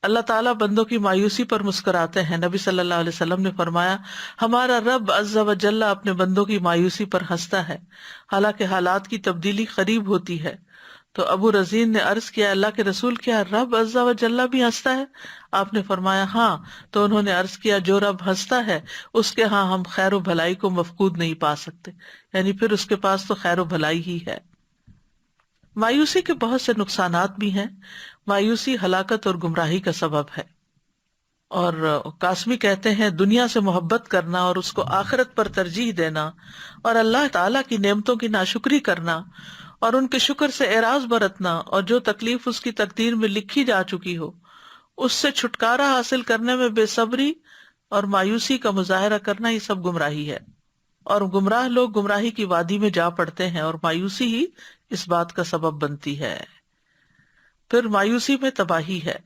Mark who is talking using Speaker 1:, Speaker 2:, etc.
Speaker 1: اللہ تعالیٰ بندوں کی مایوسی پر مسکراتے ہیں. نبی صلی اللہ علیہ وسلم نے فرمایا ہمارا رب عز و جل اپنے بندوں کی مایوسی پر ہنستا ہے حالانکہ حالات کی تبدیلی قریب ہوتی ہے. تو ابو رزین نے عرض کیا اللہ کے رسول کیا رب عز و جل بھی ہنستا ہے؟ آپ نے فرمایا ہاں. تو انہوں نے عرض کیا جو رب ہنستا ہے اس کے ہاں ہم خیر و بھلائی کو مفقود نہیں پا سکتے، یعنی پھر اس کے پاس تو خیر و بھلائی ہی ہے. مایوسی کے بہت سے نقصانات بھی ہیں. مایوسی ہلاکت اور گمراہی کا سبب ہے. اور قاسمی کہتے ہیں دنیا سے محبت کرنا اور اس کو آخرت پر ترجیح دینا اور اللہ تعالیٰ کی نعمتوں کی ناشکری کرنا اور ان کے شکر سے اعراض برتنا اور جو تکلیف اس کی تقدیر میں لکھی جا چکی ہو اس سے چھٹکارا حاصل کرنے میں بے صبری اور مایوسی کا مظاہرہ کرنا، یہ سب گمراہی ہے. اور گمراہ لوگ گمراہی کی وادی میں جا پڑتے ہیں اور مایوسی ہی اس بات کا سبب بنتی ہے. پھر مایوسی میں تباہی ہے.